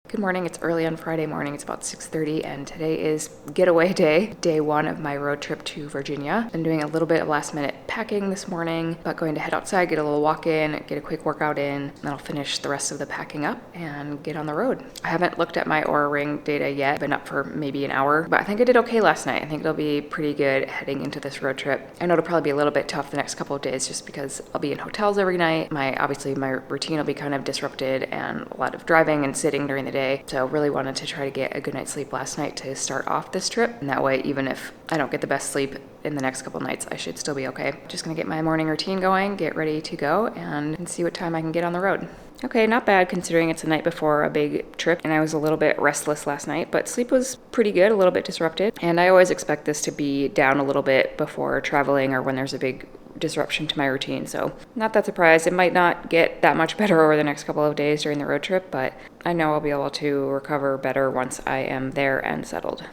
Good morning, it's early on Friday morning, it's about 6:30 and today is getaway day one of my road trip to Virginia. Been doing a little bit of last minute packing this morning, but going to head outside, get a little walk in, get a quick workout in, then I'll finish the rest of the packing up and get on the road. I haven't looked at my Oura Ring data yet. I've been up for maybe an hour, but I think I did okay last night. I think it'll be pretty good heading into this road trip. I know it'll probably be a little bit tough the next couple of days just because I'll be in hotels every night. Obviously my routine will be kind of disrupted and a lot of driving and sitting during the day. So really wanted to try to get a good night's sleep last night to start off this trip. And that way, even if I don't get the best sleep in the next couple nights, I should still be okay. Just gonna get my morning routine going, get ready to go, and see what time I can get on the road. Okay, not bad considering it's the night before a big trip and I was a little bit restless last night, but sleep was pretty good, a little bit disrupted. And I always expect this to be down a little bit before traveling or when there's a big disruption to my routine. So not that surprised. It might not get that much better over the next couple of days during the road trip, but I know I'll be able to recover better once I am there and settled.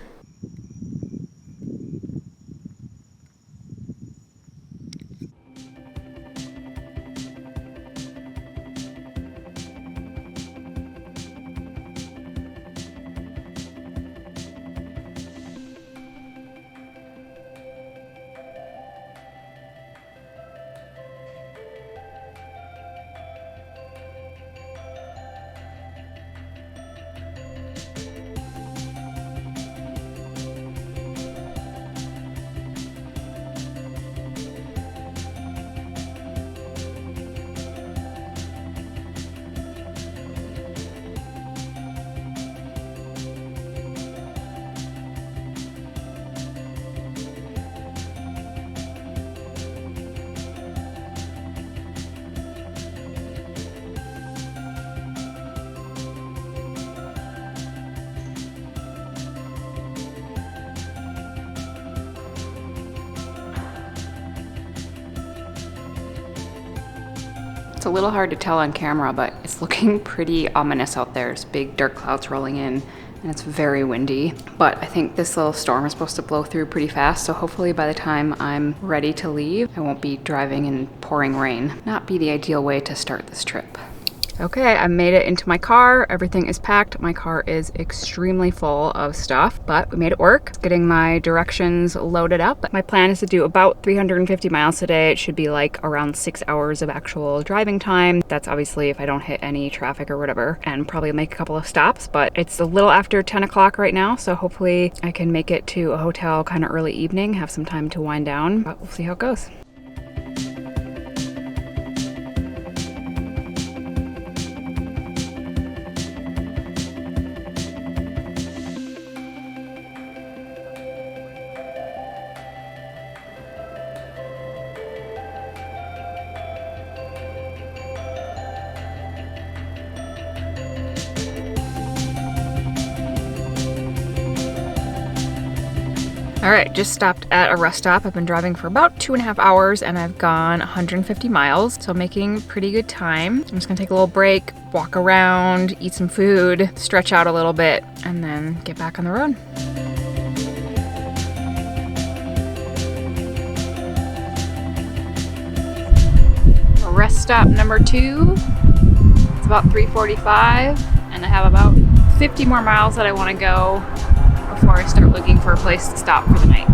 It's a little hard to tell on camera, but it's looking pretty ominous out there. There's big dark clouds rolling in and it's very windy. But I think this little storm is supposed to blow through pretty fast, so hopefully by the time I'm ready to leave, I won't be driving in pouring rain. Not be the ideal way to start this trip. Okay, I made it into my car. Everything is packed. My car is extremely full of stuff, but we made it work. Getting my directions loaded up. My plan is to do about 350 miles today. It should be like around 6 hours of actual driving time. That's obviously if I don't hit any traffic or whatever, and probably make a couple of stops, but it's a little after 10 o'clock right now, so hopefully I can make it to a hotel kind of early evening, have some time to wind down, but we'll see how it goes. All right, just stopped at a rest stop. I've been driving for about 2.5 hours and I've gone 150 miles, so making pretty good time. I'm just gonna take a little break, walk around, eat some food, stretch out a little bit, and then get back on the road. Rest stop number 2. It's about 3:45 and I have about 50 more miles that I wanna go before I start looking for a place to stop for the night.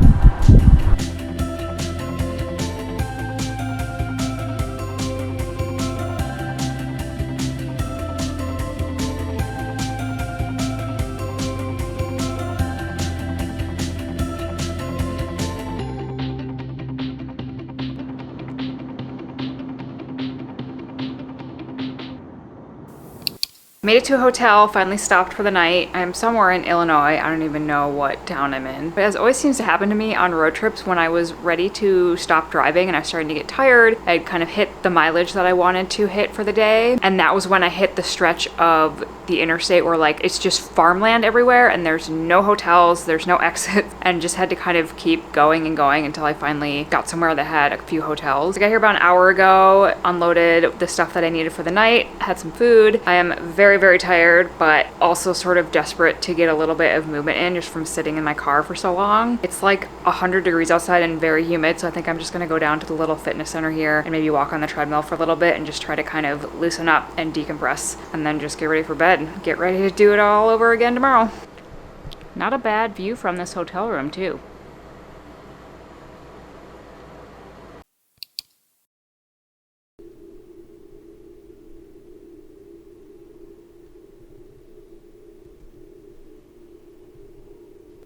Made it to a hotel, finally stopped for the night. I'm somewhere in Illinois. I don't even know what town I'm in. But as always seems to happen to me on road trips, when I was ready to stop driving and I was starting to get tired, I'd kind of hit the mileage that I wanted to hit for the day. And that was when I hit the stretch of the interstate where like it's just farmland everywhere and there's no hotels, there's no exits, and just had to kind of keep going and going until I finally got somewhere that had a few hotels. I got here about an hour ago, unloaded the stuff that I needed for the night, had some food. I am very very, very tired, but also sort of desperate to get a little bit of movement in just from sitting in my car for so long. It's like 100 degrees outside and very humid, so I think I'm just gonna go down to the little fitness center here and maybe walk on the treadmill for a little bit and just try to kind of loosen up and decompress, and then just get ready for bed. Get ready to do it all over again tomorrow. Not a bad view from this hotel room too.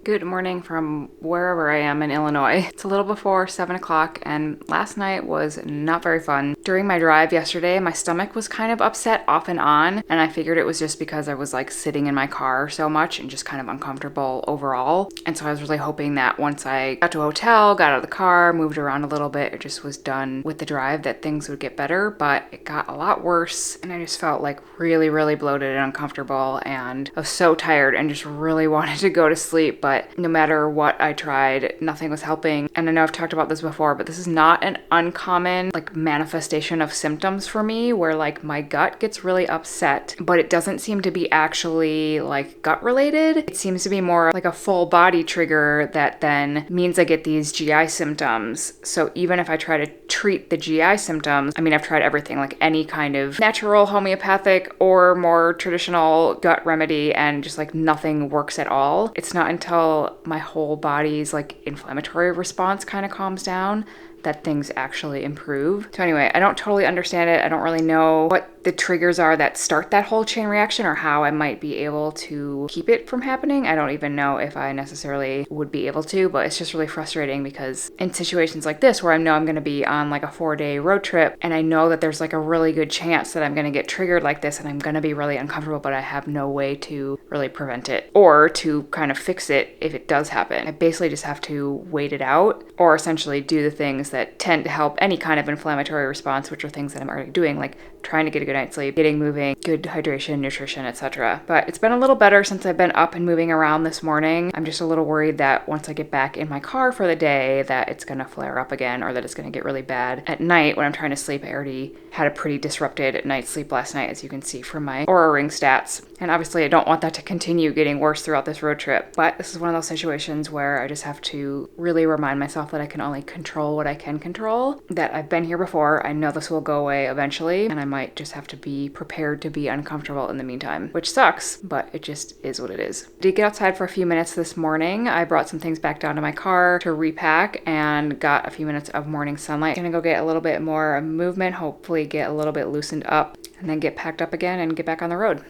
Good morning from wherever I am in Illinois. It's a little before 7 o'clock and last night was not very fun. During my drive yesterday, my stomach was kind of upset off and on, and I figured it was just because I was like sitting in my car so much and just kind of uncomfortable overall. And so I was really hoping that once I got to a hotel, got out of the car, moved around a little bit, it just was done with the drive, that things would get better, but it got a lot worse and I just felt like really, really bloated and uncomfortable, and I was so tired and just really wanted to go to sleep, but no matter what I tried, nothing was helping. And I know I've talked about this before, but this is not an uncommon like manifestation of symptoms for me where like my gut gets really upset, but it doesn't seem to be actually like gut related. It seems to be more like a full body trigger that then means I get these GI symptoms. So even if I try to treat the GI symptoms, I mean, I've tried everything, like any kind of natural homeopathic or more traditional gut remedy, and just like nothing works at all. It's not until my whole body's like inflammatory response kind of calms down that things actually improve. So anyway, I don't totally understand it. I don't really know what the triggers are that start that whole chain reaction or how I might be able to keep it from happening. I don't even know if I necessarily would be able to, but it's just really frustrating because in situations like this where I know I'm going to be on like a 4-day road trip and I know that there's like a really good chance that I'm going to get triggered like this and I'm going to be really uncomfortable, but I have no way to really prevent it or to kind of fix it if it does happen. I basically just have to wait it out, or essentially do the things that tend to help any kind of inflammatory response, which are things that I'm already doing, like trying to get a good night's sleep, getting moving, good hydration, nutrition, etc. But it's been a little better since I've been up and moving around this morning. I'm just a little worried that once I get back in my car for the day that it's going to flare up again, or that it's going to get really bad at night when I'm trying to sleep. I already had a pretty disrupted night's sleep last night, as you can see from my Oura Ring stats. And obviously I don't want that to continue getting worse throughout this road trip. But this is one of those situations where I just have to really remind myself that I can only control what I can control, that I've been here before. I know this will go away eventually, and I might just have to be prepared to be uncomfortable in the meantime, which sucks, but it just is what it is. I did get outside for a few minutes this morning. I brought some things back down to my car to repack and got a few minutes of morning sunlight. I'm gonna go get a little bit more movement, hopefully get a little bit loosened up, and then get packed up again and get back on the road.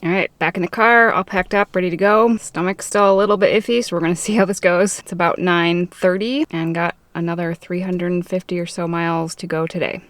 All right, back in the car, all packed up, ready to go. Stomach's still a little bit iffy, so we're gonna see how this goes. It's about 9:30 and got another 350 or so miles to go today.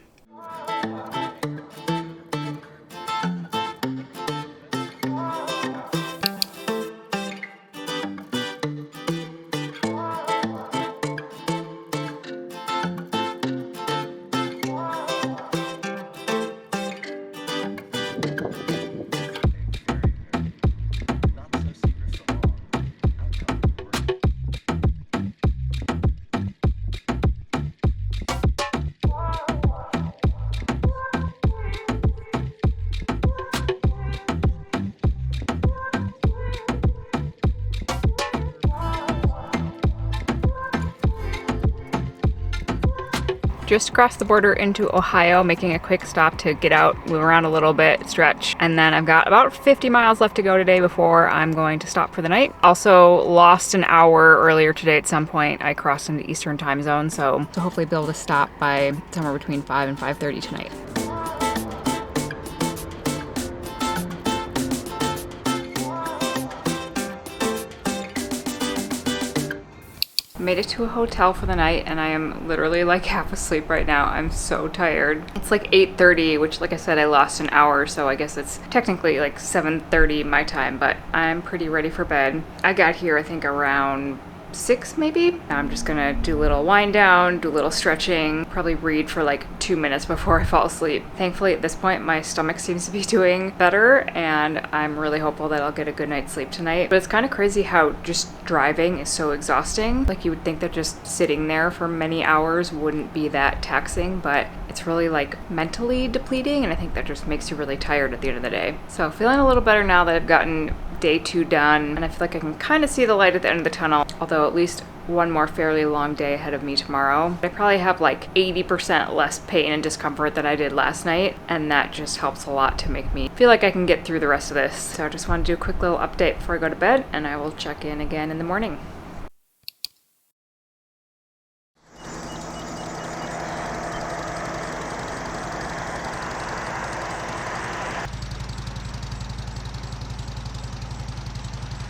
Just across the border into Ohio, making a quick stop to get out, move around a little bit, stretch, and then I've got about 50 miles left to go today before I'm going to stop for the night. Also lost an hour earlier today at some point. I crossed into Eastern time zone, so hopefully be able to stop by somewhere between 5 and 5:30 tonight. Made it to a hotel for the night and I am literally like half asleep right now. I'm so tired. It's like 8:30, which like I said, I lost an hour, so I guess it's technically like 7:30 my time, but I'm pretty ready for bed. I got here I think around 6 maybe. I'm just gonna do a little wind down, do a little stretching, probably read for like 2 minutes before I fall asleep. Thankfully at this point my stomach seems to be doing better, and I'm really hopeful that I'll get a good night's sleep tonight. But it's kind of crazy how just driving is so exhausting. Like, you would think that just sitting there for many hours wouldn't be that taxing, but it's really like mentally depleting, and I think that just makes you really tired at the end of the day. So feeling a little better now that I've gotten day 2 done, and I feel like I can kind of see the light at the end of the tunnel, although at least one more fairly long day ahead of me tomorrow. I probably have like 80% less pain and discomfort than I did last night, and that just helps a lot to make me feel like I can get through the rest of this. So I just want to do a quick little update before I go to bed, and I will check in again in the morning.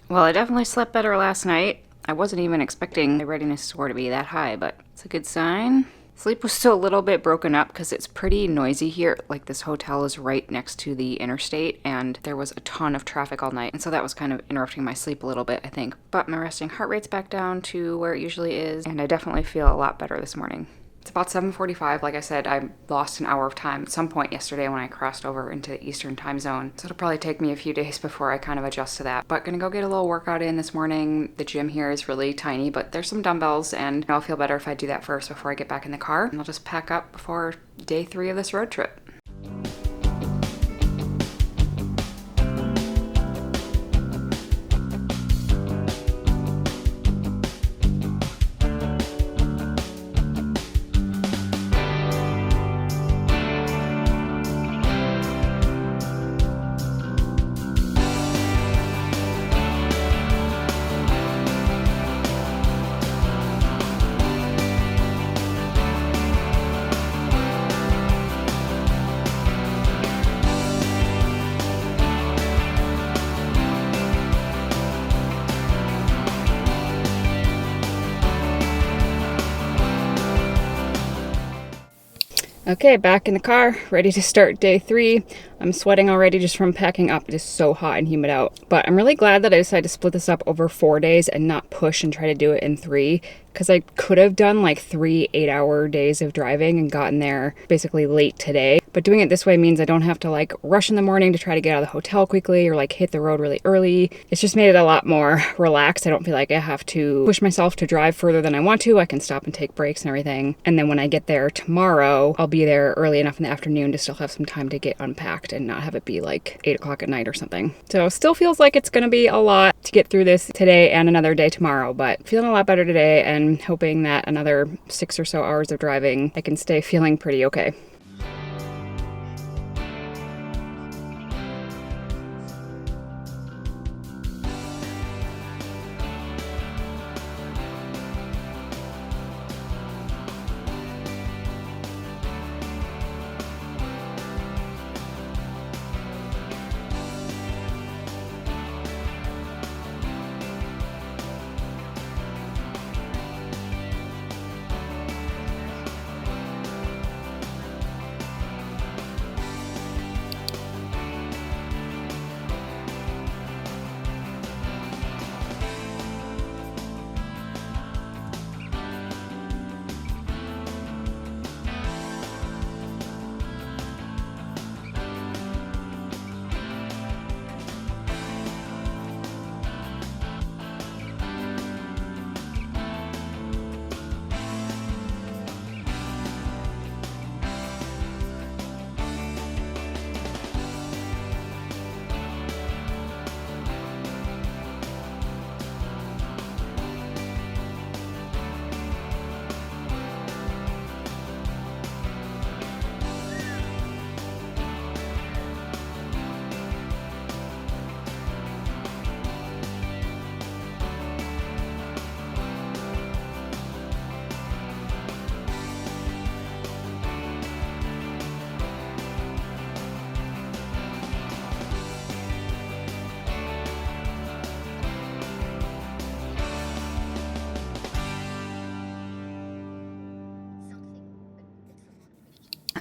Well, I definitely slept better last night. I wasn't even expecting my readiness score to be that high, but it's a good sign. Sleep was still a little bit broken up because it's pretty noisy here. Like, this hotel is right next to the interstate, and there was a ton of traffic all night, and so that was kind of interrupting my sleep a little bit, I think. But my resting heart rate's back down to where it usually is, and I definitely feel a lot better this morning. It's about 7:45. Like I said, I lost an hour of time at some point yesterday when I crossed over into the Eastern time zone. So it'll probably take me a few days before I kind of adjust to that. But gonna go get a little workout in this morning. The gym here is really tiny, but there's some dumbbells, and I'll feel better if I do that first before I get back in the car. And I'll just pack up before day 3 of this road trip. Okay, back in the car, ready to start day 3. I'm sweating already just from packing up. It is so hot and humid out. But I'm really glad that I decided to split this up over 4 days and not push and try to do it in 3, because I could have done like 3 8-hour days of driving and gotten there basically late today. But doing it this way means I don't have to like rush in the morning to try to get out of the hotel quickly or like hit the road really early. It's just made it a lot more relaxed. I don't feel like I have to push myself to drive further than I want to. I can stop and take breaks and everything. And then when I get there tomorrow, I'll be there early enough in the afternoon to still have some time to get unpacked and not have it be like 8 o'clock at night or something. So still feels like it's gonna be a lot to get through this today and another day tomorrow, but feeling a lot better today and hoping that another 6 or so hours of driving, I can stay feeling pretty okay.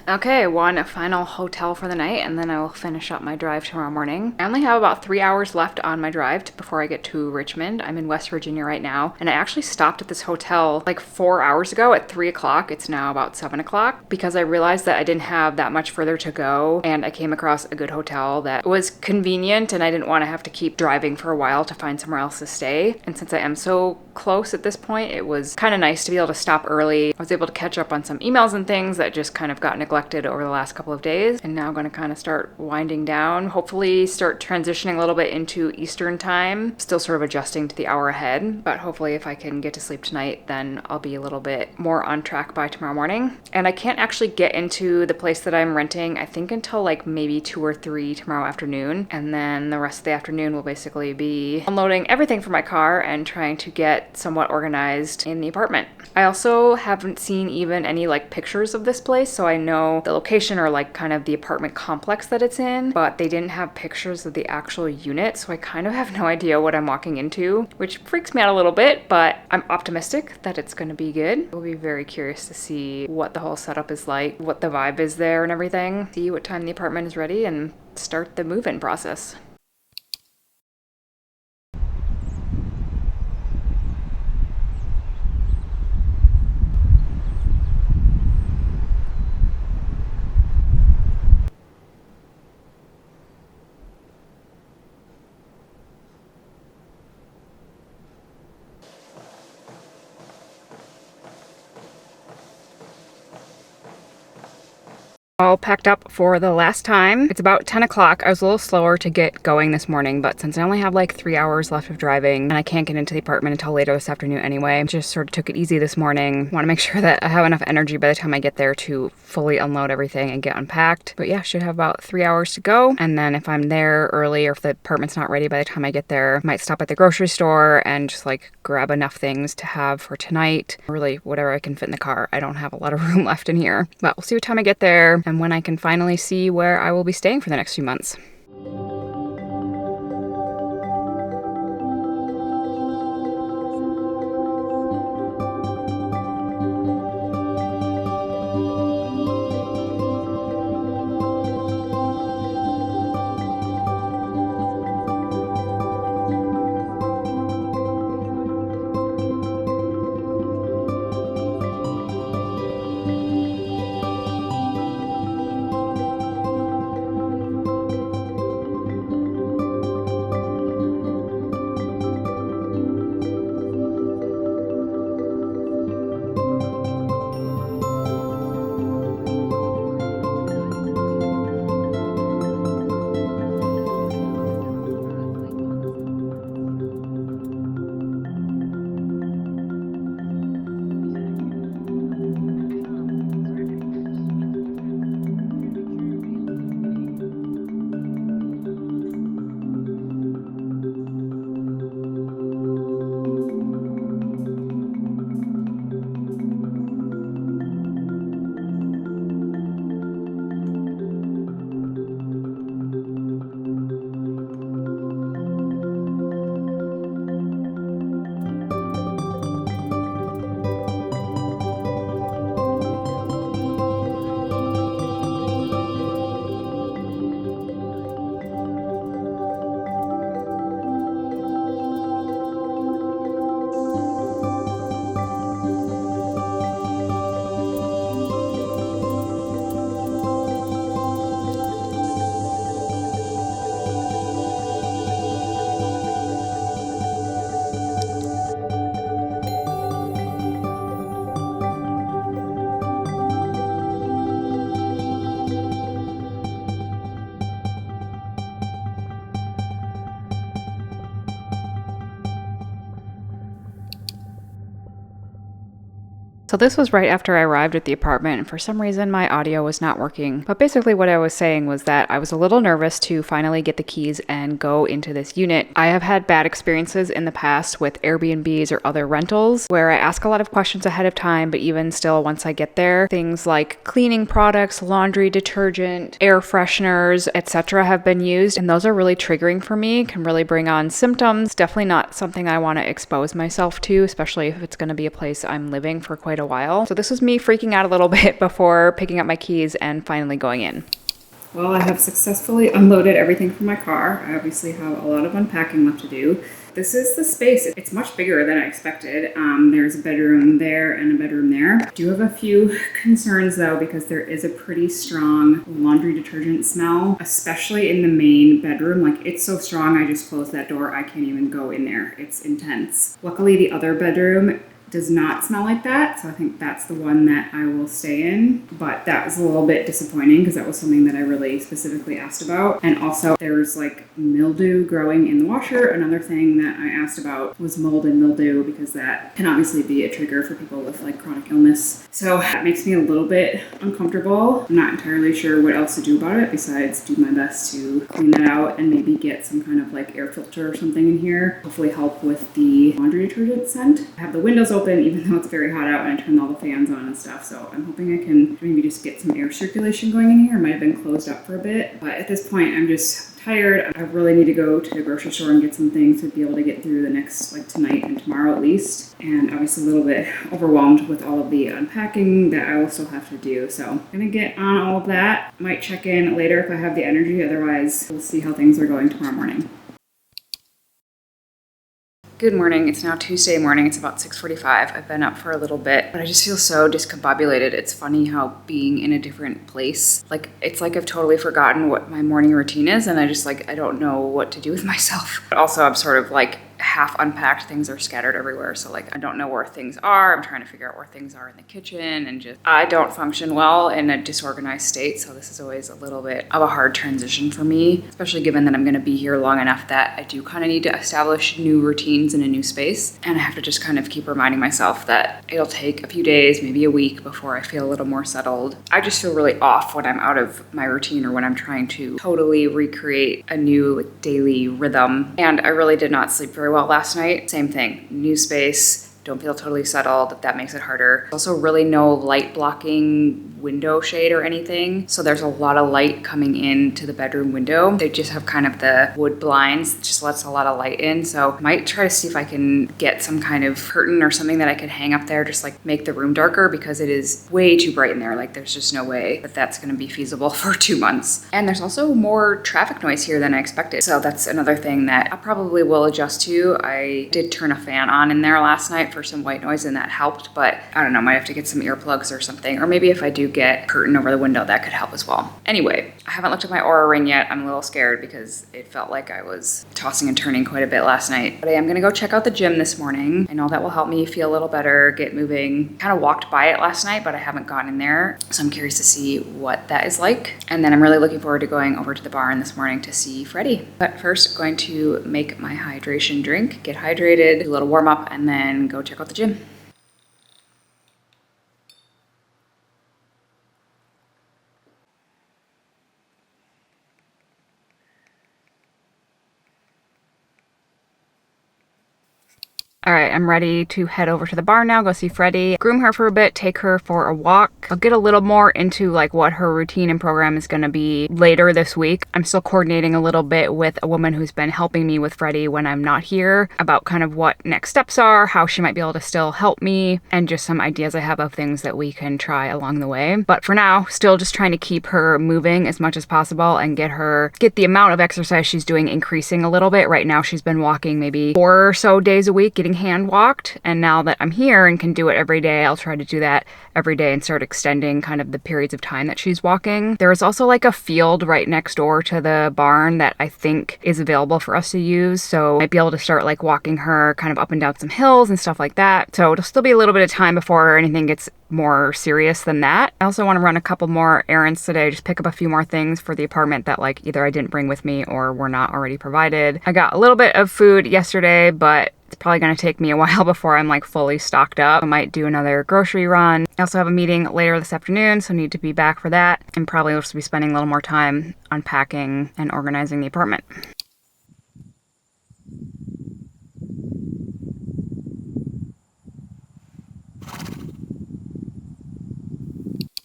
Okay, one final hotel for the night, and then I will finish up my drive tomorrow morning. I only have about 3 hours left on my drive before I get to Richmond. I'm in West Virginia right now, and I actually stopped at this hotel like 4 hours ago at 3 o'clock. It's now about 7 o'clock because I realized that I didn't have that much further to go, and I came across a good hotel that was convenient, and I didn't want to have to keep driving for a while to find somewhere else to stay. And since I am so close at this point, it was kind of nice to be able to stop early. I was able to catch up on some emails and things that just kind of got neglected over the last couple of days, and now I'm going to kind of start winding down, hopefully start transitioning a little bit into Eastern time, still sort of adjusting to the hour ahead, but hopefully if I can get to sleep tonight, then I'll be a little bit more on track by tomorrow morning. And I can't actually get into the place that I'm renting, I think, until like maybe 2 or 3 tomorrow afternoon, and then the rest of the afternoon will basically be unloading everything from my car and trying to get somewhat organized in the apartment. I also haven't seen even any like pictures of this place, so I know the location or like kind of the apartment complex that it's in, but they didn't have pictures of the actual unit, so I kind of have no idea what I'm walking into, which freaks me out a little bit, but I'm optimistic that it's going to be good. We'll be very curious to see what the whole setup is like, what the vibe is there and everything, see what time the apartment is ready, and start the move-in process. All packed up for the last time. It's about 10 o'clock. I was a little slower to get going this morning, but since I only have like 3 hours left of driving and I can't get into the apartment until later this afternoon anyway, just sort of took it easy this morning. Want to make sure that I have enough energy by the time I get there to fully unload everything and get unpacked. But yeah, should have about 3 hours to go. And then if I'm there early or if the apartment's not ready by the time I get there, I might stop at the grocery store and just like grab enough things to have for tonight. Really, whatever I can fit in the car. I don't have a lot of room left in here, but we'll see what time I get there and when I can finally see where I will be staying for the next few months. So this was right after I arrived at the apartment, and for some reason my audio was not working. But basically what I was saying was that I was a little nervous to finally get the keys and go into this unit. I have had bad experiences in the past with Airbnbs or other rentals where I ask a lot of questions ahead of time, but even still once I get there, things like cleaning products, laundry detergent, air fresheners, etc. have been used, and those are really triggering for me, can really bring on symptoms. Definitely not something I want to expose myself to, especially if it's going to be a place I'm living for quite a a while. So this was me freaking out a little bit before picking up my keys and finally going in. Well, I have successfully unloaded everything from my car. I obviously have a lot of unpacking left to do. This is the space. It's much bigger than I expected. There's a bedroom there and a bedroom there. I do have a few concerns though, because there is a pretty strong laundry detergent smell, especially in the main bedroom. Like, it's so strong, I just closed that door. I can't even go in there. It's intense. Luckily, the other bedroom does not smell like that, so I think that's the one that I will stay in. But that was a little bit disappointing because that was something that I really specifically asked about. And also there's like mildew growing in the washer. Another thing that I asked about was mold and mildew, because that can obviously be a trigger for people with like chronic illness. So that makes me a little bit uncomfortable. I'm not entirely sure what else to do about it besides do my best to clean that out and maybe get some kind of like air filter or something in here. Hopefully help with the laundry detergent scent. I have the windows open even though it's very hot out, and I turned all the fans on and stuff, so I'm hoping I can maybe just get some air circulation going in here. It might have been closed up for a bit, but at this point I'm just tired. I really need to go to the grocery store and get some things to be able to get through the next, like tonight and tomorrow at least, and obviously a little bit overwhelmed with all of the unpacking that I will still have to do. So I'm gonna get on all of that. Might check in later if I have the energy, otherwise we'll see how things are going tomorrow morning. Good morning. It's now Tuesday morning. It's about 6:45. I've been up for a little bit, but I just feel so discombobulated. It's funny how being in a different place, like, it's like I've totally forgotten what my morning routine is, and I don't know what to do with myself. But also I'm sort of like half unpacked. Things are scattered everywhere, so like I don't know where things are. I'm trying to figure out where things are in the kitchen, and just I don't function well in a disorganized state, so this is always a little bit of a hard transition for me, especially given that I'm going to be here long enough that I do kind of need to establish new routines in a new space, and I have to just kind of keep reminding myself that it'll take a few days, maybe a week, before I feel a little more settled. I just feel really off when I'm out of my routine or when I'm trying to totally recreate a new like daily rhythm, and I really did not sleep very well last night. Same thing, new space, don't feel totally settled. That makes it harder. Also really no light blocking window shade or anything, so there's a lot of light coming into the bedroom window. They just have kind of the wood blinds, it just lets a lot of light in, so I might try to see if I can get some kind of curtain or something that I could hang up there, just like make the room darker, because it is way too bright in there. Like, there's just no way that that's going to be feasible for 2 months. And there's also more traffic noise here than I expected, so that's another thing that I probably will adjust to. I did turn a fan on in there last night for some white noise, and that helped, but I don't know, might have to get some earplugs or something, or maybe if I do get curtain over the window, that could help as well. Anyway, I haven't looked at my Aura ring yet. I'm a little scared because it felt like I was tossing and turning quite a bit last night, but I am gonna go check out the gym this morning. I know that will help me feel a little better, get moving. Kind of walked by it last night, but I haven't gone in there, so I'm curious to see what that is like. And then I'm really looking forward to going over to the barn this morning to see Freddie. But first, going to make my hydration drink, get hydrated, do a little warm up, and then go check out the gym. All right, I'm ready to head over to the barn now, go see Freddie, groom her for a bit, take her for a walk. I'll get a little more into like what her routine and program is gonna be later this week. I'm still coordinating a little bit with a woman who's been helping me with Freddie when I'm not here about kind of what next steps are, how she might be able to still help me, and just some ideas I have of things that we can try along the way. But for now, still just trying to keep her moving as much as possible and get the amount of exercise she's doing increasing a little bit. Right now, she's been walking maybe 4 or so days a week, getting hand walked, and now that I'm here and can do it every day, I'll try to do that every day and start extending kind of the periods of time that she's walking. There is also like a field right next door to the barn that I think is available for us to use, so I might be able to start like walking her kind of up and down some hills and stuff like that. So it'll still be a little bit of time before anything gets more serious than that. I also want to run a couple more errands today, just pick up a few more things for the apartment that like either I didn't bring with me or were not already provided. I got a little bit of food yesterday, but it's probably going to take me a while before I'm like fully stocked up. I might do another grocery run. I also have a meeting later this afternoon, so need to be back for that, and probably will just be spending a little more time unpacking and organizing the apartment.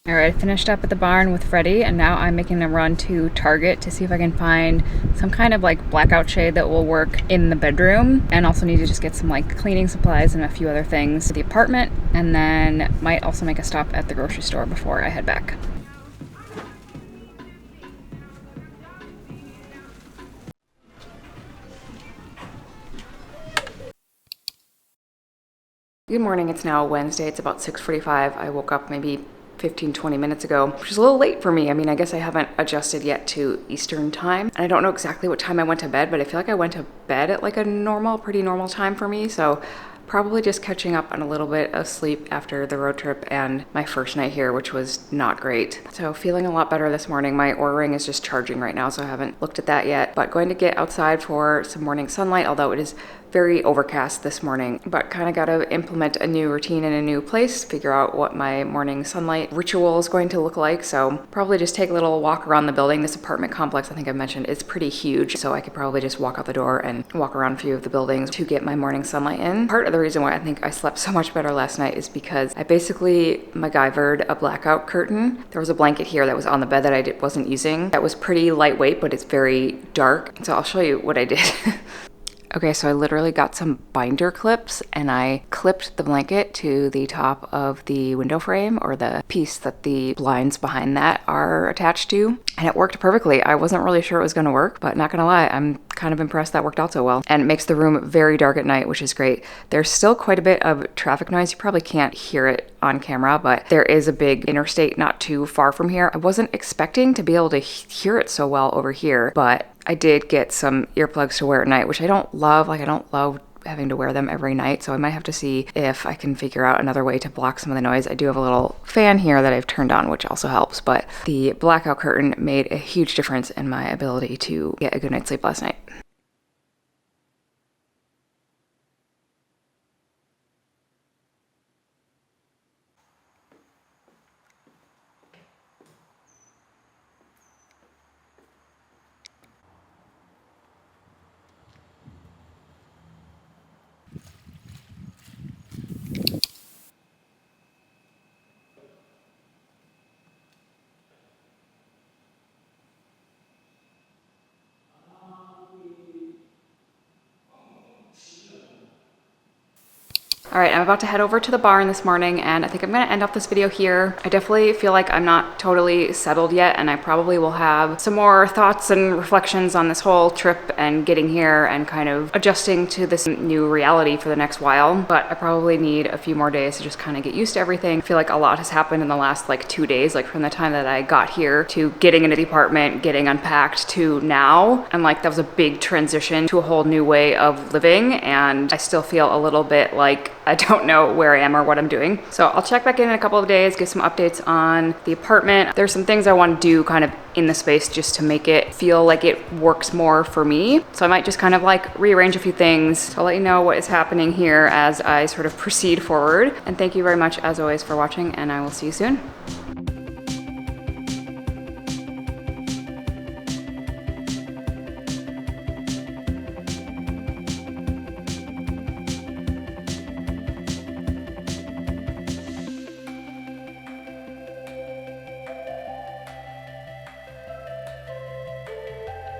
All right, I finished up at the barn with Freddie, and now I'm making a run to Target to see if I can find some kind of like blackout shade that will work in the bedroom, and also need to just get some like cleaning supplies and a few other things for the apartment, and then might also make a stop at the grocery store before I head back. Good morning, it's now Wednesday, it's about 6:45. I woke up maybe 15-20 minutes ago, which is a little late for me. I mean, I guess I haven't adjusted yet to Eastern time. And I don't know exactly what time I went to bed, but I feel like I went to bed at like a pretty normal time for me. So probably just catching up on a little bit of sleep after the road trip and my first night here, which was not great. So feeling a lot better this morning. My Oura Ring is just charging right now, so I haven't looked at that yet, but going to get outside for some morning sunlight, although it is very overcast this morning, but kind of got to implement a new routine in a new place, figure out what my morning sunlight ritual is going to look like. So probably just take a little walk around the building. This apartment complex, I think I mentioned, is pretty huge, so I could probably just walk out the door and walk around a few of the buildings to get my morning sunlight in. Part of the reason why I think I slept so much better last night is because I basically MacGyvered a blackout curtain. There was a blanket here that was on the bed that I wasn't using. That was pretty lightweight, but it's very dark. So I'll show you what I did. Okay, so I literally got some binder clips and I clipped the blanket to the top of the window frame, or the piece that the blinds behind that are attached to, and it worked perfectly. I wasn't really sure it was gonna work, but not gonna lie, I'm kind of impressed that worked out so well. And it makes the room very dark at night, which is great. There's still quite a bit of traffic noise. You probably can't hear it on camera, but there is a big interstate not too far from here. I wasn't expecting to be able to hear it so well over here, but I did get some earplugs to wear at night, which I don't love. Like, I don't love having to wear them every night, so I might have to see if I can figure out another way to block some of the noise. I do have a little fan here that I've turned on, which also helps, but the blackout curtain made a huge difference in my ability to get a good night's sleep last night. All right, I'm about to head over to the barn this morning, and I think I'm gonna end off this video here. I definitely feel like I'm not totally settled yet, and I probably will have some more thoughts and reflections on this whole trip and getting here and kind of adjusting to this new reality for the next while. But I probably need a few more days to just kind of get used to everything. I feel like a lot has happened in the last like 2 days, like from the time that I got here to getting into the apartment, getting unpacked to now. And like that was a big transition to a whole new way of living, and I still feel a little bit like I don't know where I am or what I'm doing. So I'll check back in a couple of days, give some updates on the apartment. There's some things I want to do kind of in the space just to make it feel like it works more for me. So I might just kind of like rearrange a few things. So I'll let you know what is happening here as I sort of proceed forward. And thank you very much as always for watching, and I will see you soon.